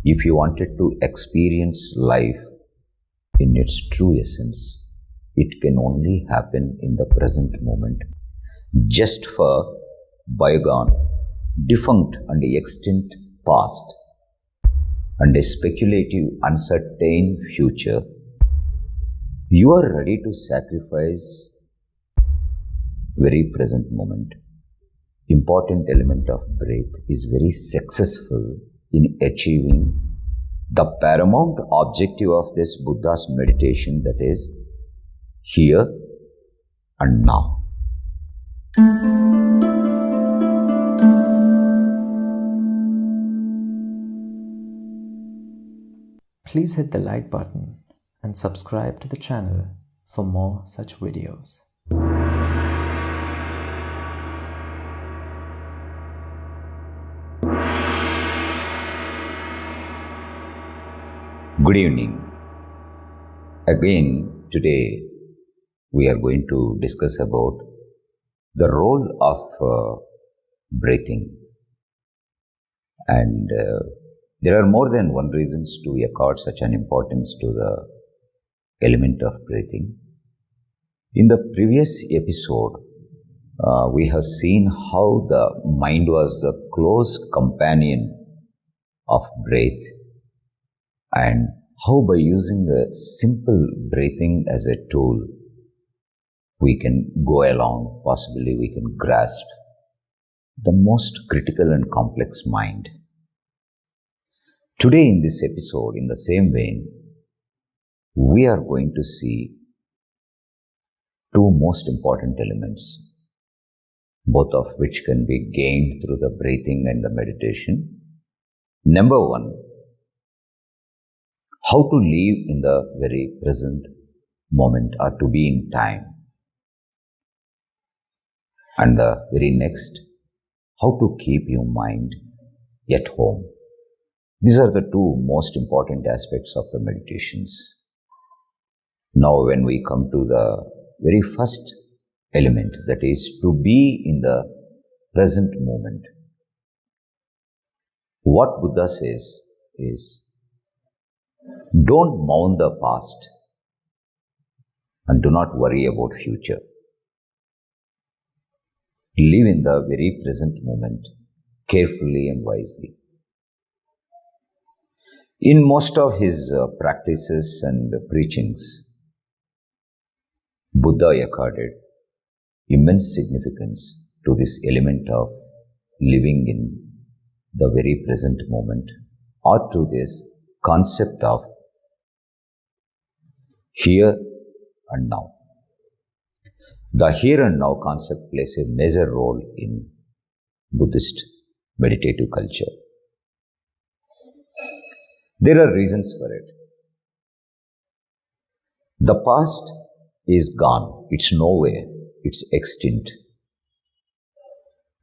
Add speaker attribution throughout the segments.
Speaker 1: If you wanted to experience life in its true essence, it can only happen in the present moment. Just for bygone, defunct and extinct past and a speculative, uncertain future, you are ready to sacrifice very present moment. Important element of breath is very successful in achieving the paramount objective of this Buddha's meditation, that is here and now.
Speaker 2: Please hit the like button and subscribe to the channel for more such videos.
Speaker 1: Good evening. Again, today we are going to discuss about the role of breathing. And there are more than one reasons to accord such an importance to the element of breathing. In the previous episode, we have seen how the mind was the close companion of breath, and how by using the simple breathing as a tool, we can go along, possibly we can grasp the most critical and complex mind. Today in this episode, in the same vein, we are going to see two most important elements, both of which can be gained through the breathing and the meditation. Number one, how to live in the very present moment or to be in time. And the very next, how to keep your mind at home. These are the two most important aspects of the meditations. Now when we come to the very first element, that is to be in the present moment, what Buddha says is, don't mourn the past and do not worry about future. Live in the very present moment, carefully and wisely. In most of his practices and preachings, Buddha accorded immense significance to this element of living in the very present moment, or to this concept of here and now. The here and now concept plays a major role in Buddhist meditative culture. There are reasons for it. The past is gone, it's nowhere, it's extinct.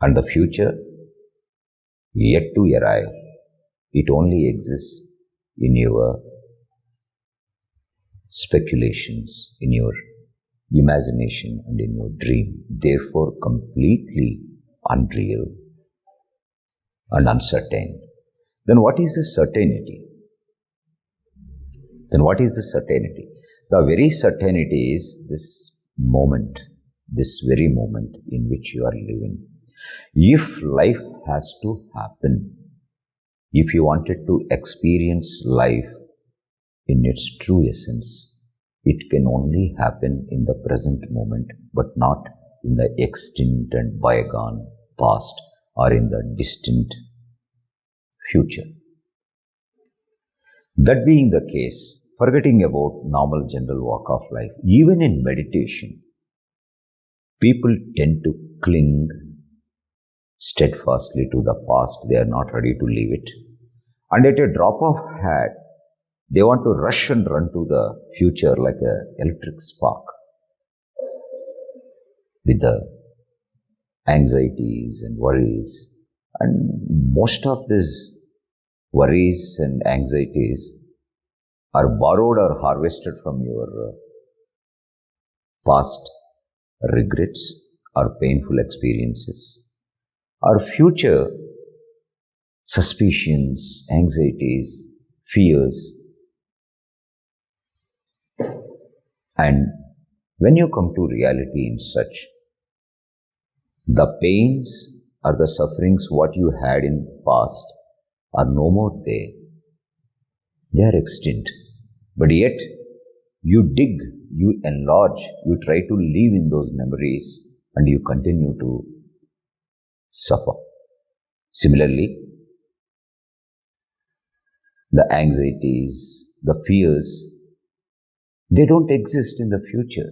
Speaker 1: And the future, yet to arrive, it only exists in your speculations, in your imagination and in your dream, therefore completely unreal and uncertain. Then what is the certainty? The very certainty is this moment, this very moment in which you are living. If life has to happen, if you wanted to experience life in its true essence, it can only happen in the present moment, but not in the extinct and bygone past or in the distant future. That being the case, forgetting about normal general walk of life, even in meditation, people tend to cling steadfastly to the past. They are not ready to leave it. And at a drop of hat, they want to rush and run to the future like an electric spark, with the anxieties and worries. And most of these worries and anxieties are borrowed or harvested from your past regrets or painful experiences, or future suspicions, anxieties, fears, and when you come to reality in such, the pains or the sufferings what you had in past are no more there. They are extinct. But yet, you dig, you enlarge, you try to live in those memories and you continue to suffer. Similarly, the anxieties, the fears, they don't exist in the future.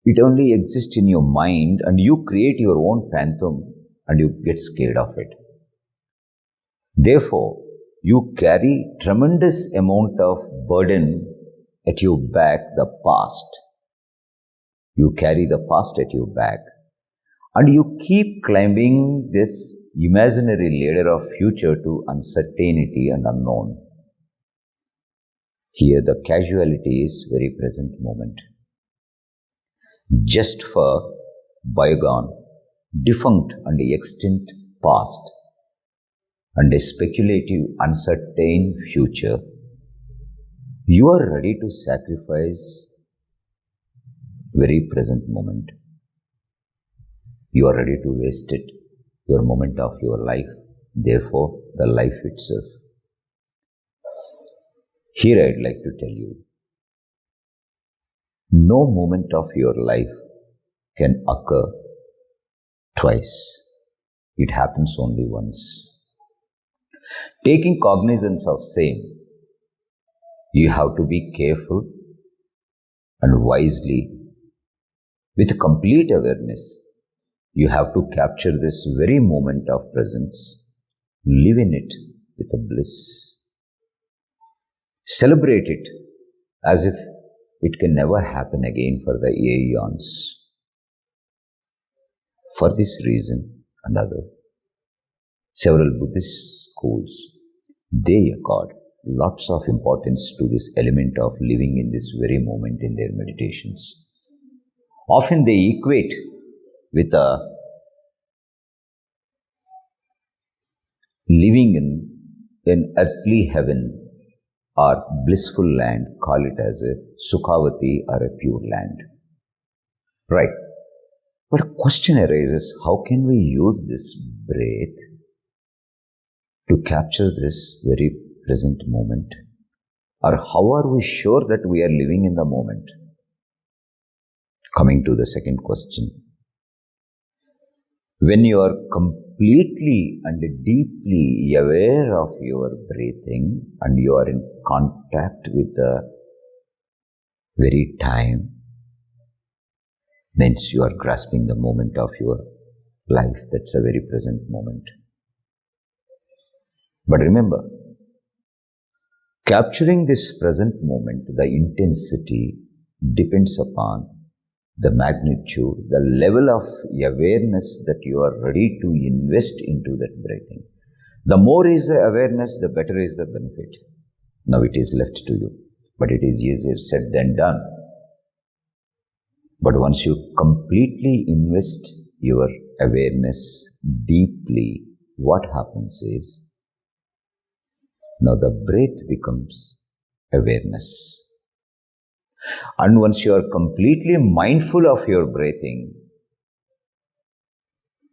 Speaker 1: It only exists in your mind and you create your own phantom and you get scared of it. Therefore, you carry tremendous amount of burden at your back, the past. You carry the past at your back and you keep climbing this imaginary ladder of future to uncertainty and unknown. Here the casualty is very present moment. Just for bygone, defunct and extinct past and a speculative uncertain future, you are ready to sacrifice very present moment. You are ready to waste it, your moment of your life, therefore the life itself. Here I'd like to tell you, no moment of your life can occur twice. It happens only once. Taking cognizance of same, you have to be careful and wisely, with complete awareness, you have to capture this very moment of presence, live in it with a bliss. Celebrate it as if it can never happen again for the aeons. For this reason and other, several Buddhist schools, they accord lots of importance to this element of living in this very moment in their meditations. Often they equate with a living in an earthly heaven or blissful land, call it as a Sukhavati or a pure land. Right. But a question arises, how can we use this breath to capture this very present moment? Or how are we sure that we are living in the moment? Coming to the second question. When you are completely and deeply aware of your breathing and you are in contact with the very time, means you are grasping the moment of your life. That's a very present moment. But remember, capturing this present moment, the intensity depends upon the magnitude, the level of awareness that you are ready to invest into that breathing. The more is the awareness, the better is the benefit. Now it is left to you, but it is easier said than done. But once you completely invest your awareness deeply, what happens is, now the breath becomes awareness. And once you are completely mindful of your breathing,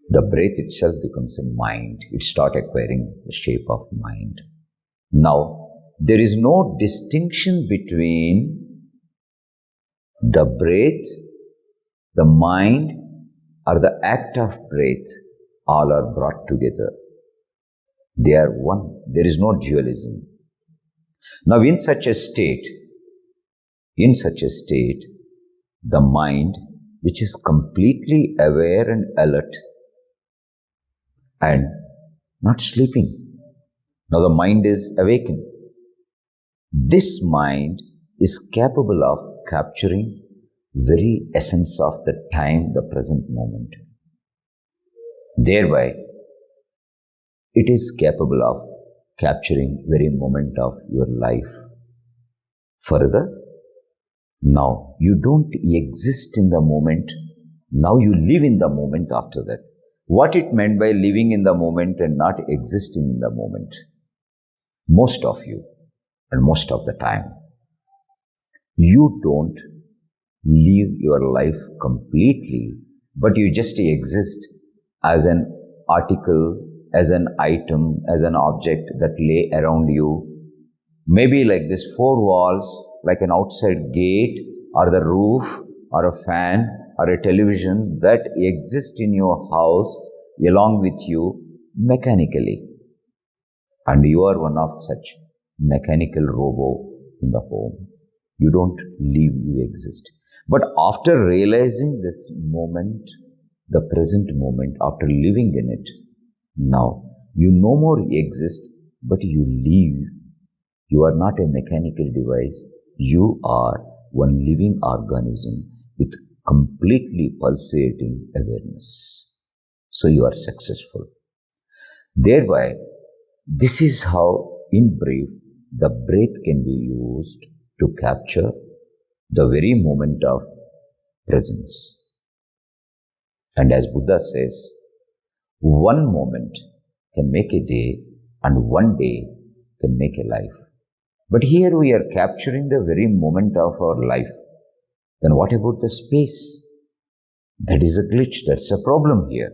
Speaker 1: the breath itself becomes a mind. It starts acquiring the shape of mind. Now, there is no distinction between the breath, the mind, or the act of breath. All are brought together. They are one. There is no dualism. Now, in such a state, the mind, which is completely aware and alert and not sleeping. Now the mind is awakened. This mind is capable of capturing very essence of the time, the present moment. Thereby, it is capable of capturing very moment of your life. Further, now you don't exist in the moment. Now you live in the moment after that. What it meant by living in the moment and not existing in the moment? Most of you, And most of the time, you don't live your life completely, but you just exist as an article, as an item, as an object that lay around you. Maybe like this four walls, like an outside gate, or the roof, or a fan, or a television that exist in your house along with you mechanically. And you are one of such mechanical robo in the home. You don't live, you exist. But after realizing this moment, the present moment, after living in it, now you no more exist, but you live. You are not a mechanical device. You are one living organism with completely pulsating awareness. So you are successful. Thereby, this is how, in brief, the breath can be used to capture the very moment of presence. And as Buddha says, one moment can make a day and one day can make a life. But here we are capturing the very moment of our life. Then what about the space? That is a glitch. That's a problem here.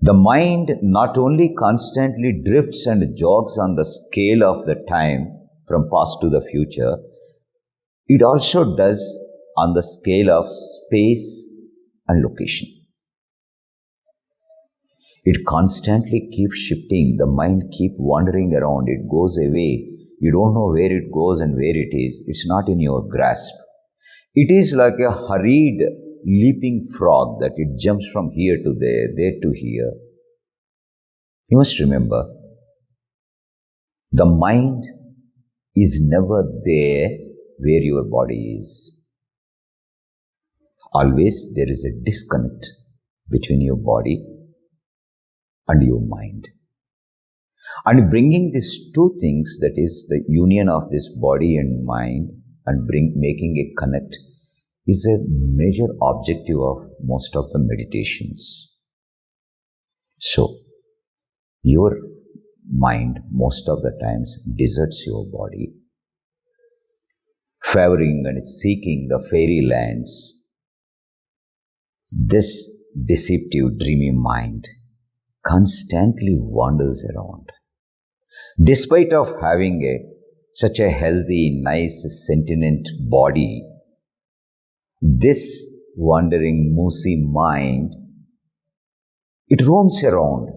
Speaker 1: The mind not only constantly drifts and jogs on the scale of the time from past to the future, it also does on the scale of space and location. It constantly keeps shifting. The mind keeps wandering around. It goes away. You don't know where it goes and where it is. It's not in your grasp. It is like a hurried leaping frog that it jumps from here to there to here. You must remember, the mind is never there where your body is. Always there is a disconnect between your body and your mind. And bringing these two things, that is the union of this body and mind, and making a connect, is a major objective of most of the meditations. So, your mind most of the times deserts your body, favoring and seeking the fairy lands. This deceptive, dreamy mind constantly wanders around. Despite of having such a healthy, nice, sentient body, this wandering, moosey mind, it roams around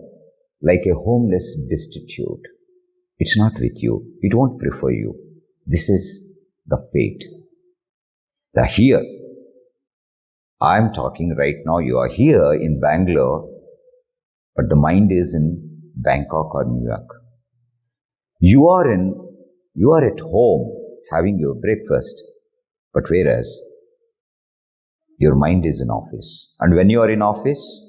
Speaker 1: like a homeless destitute. It's not with you. It won't prefer you. This is the fate. The here. I'm talking right now. You are here in Bangalore, but the mind is in Bangkok or New York. You are at home having your breakfast, but whereas your mind is in office. And when you are in office,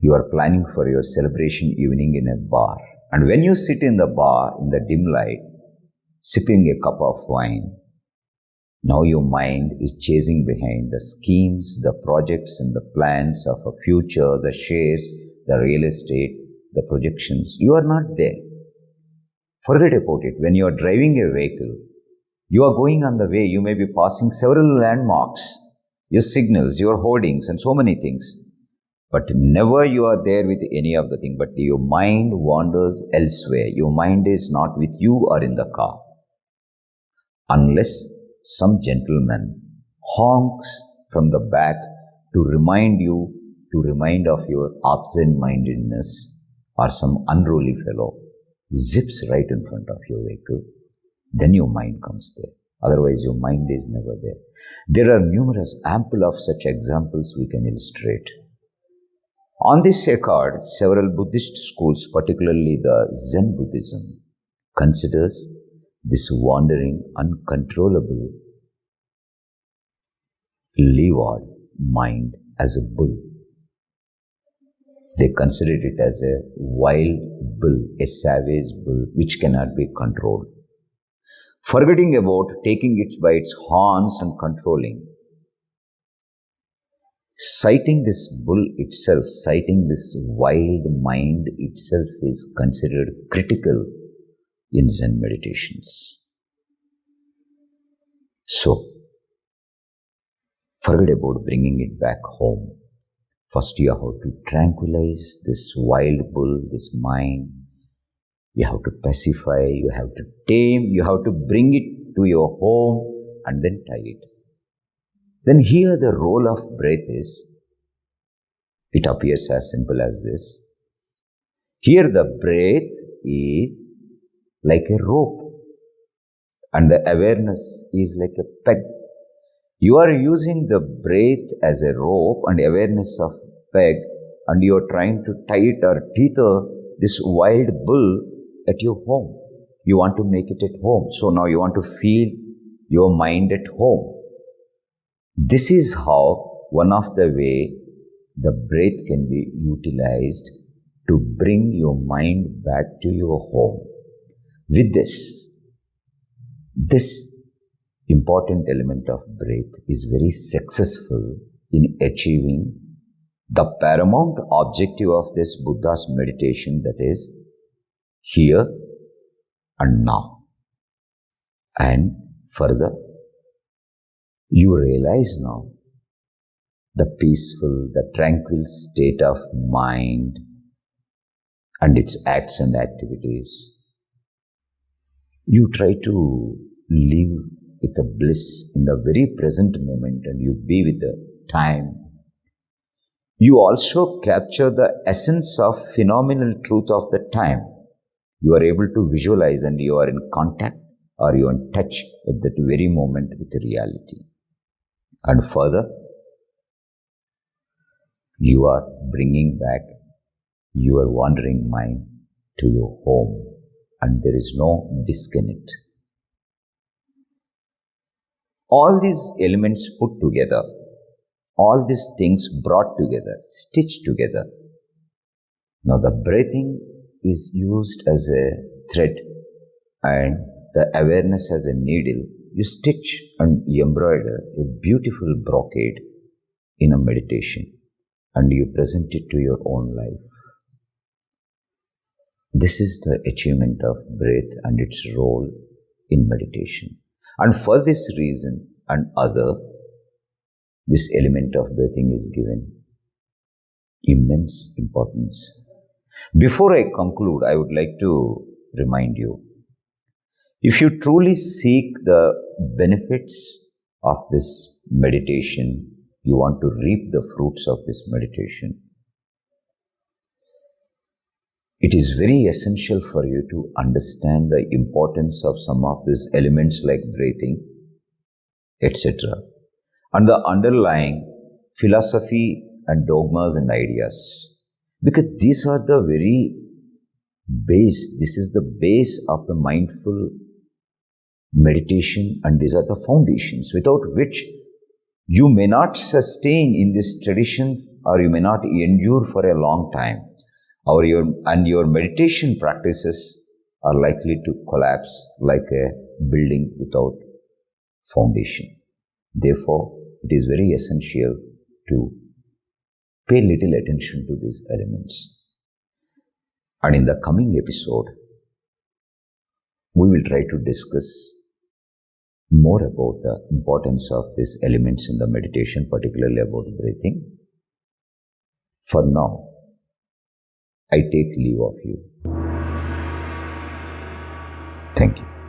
Speaker 1: you are planning for your celebration evening in a bar. And when you sit in the bar in the dim light, sipping a cup of wine, now your mind is chasing behind the schemes, the projects and the plans of a future, the shares, the real estate, the projections. You are not there. Forget about it. When you are driving a vehicle, you are going on the way, you may be passing several landmarks, your signals, your hoardings and so many things. But never you are there with any of the thing. But your mind wanders elsewhere. Your mind is not with you or in the car. Unless some gentleman honks from the back to remind of your absent-mindedness, or some unruly fellow zips right in front of your vehicle, then your mind comes there. Otherwise, your mind is never there. There are numerous, ample of such examples we can illustrate. On this accord, several Buddhist schools, particularly the Zen Buddhism, considers this wandering, uncontrollable, leeward mind as a bull. They considered it as a wild bull, a savage bull, which cannot be controlled. Forgetting about taking it by its horns and controlling. Citing this bull itself, citing this wild mind itself is considered critical in Zen meditations. So, forget about bringing it back home. First, you have to tranquilize this wild bull, this mind. You have to pacify, you have to tame, you have to bring it to your home and then tie it. Then here the role of breath is, it appears as simple as this. Here the breath is like a rope and the awareness is like a peg. You are using the breath as a rope and awareness of peg, and you are trying to tie it or tether this wild bull at your home. You want to make it at home. So now you want to feel your mind at home. This is how one of the way the breath can be utilized to bring your mind back to your home. With this important element of breath is very successful in achieving the paramount objective of this Buddha's meditation, that is, here and now. And further, you realize now the peaceful, the tranquil state of mind and its acts and activities. You try to live with a bliss in the very present moment and you be with the time. You also capture the essence of phenomenal truth of the time. You are able to visualize and you are in contact or you are in touch at that very moment with reality. And further, you are bringing back your wandering mind to your home and there is no disconnect. All these elements put together, all these things brought together, stitched together. Now the breathing is used as a thread and the awareness as a needle. You stitch and you embroider a beautiful brocade in a meditation and you present it to your own life. This is the achievement of breath and its role in meditation. And for this reason and other, this element of breathing is given immense importance. Before I conclude, I would like to remind you, if you truly seek the benefits of this meditation, you want to reap the fruits of this meditation, it is very essential for you to understand the importance of some of these elements like breathing, etc., and the underlying philosophy and dogmas and ideas. Because these are the very base, this is the base of the mindful meditation and these are the foundations without which you may not sustain in this tradition or you may not endure for a long time. Your meditation practices are likely to collapse like a building without foundation. Therefore, it is very essential to pay little attention to these elements. And in the coming episode, we will try to discuss more about the importance of these elements in the meditation, particularly about breathing. For now, I take leave of you. Thank you.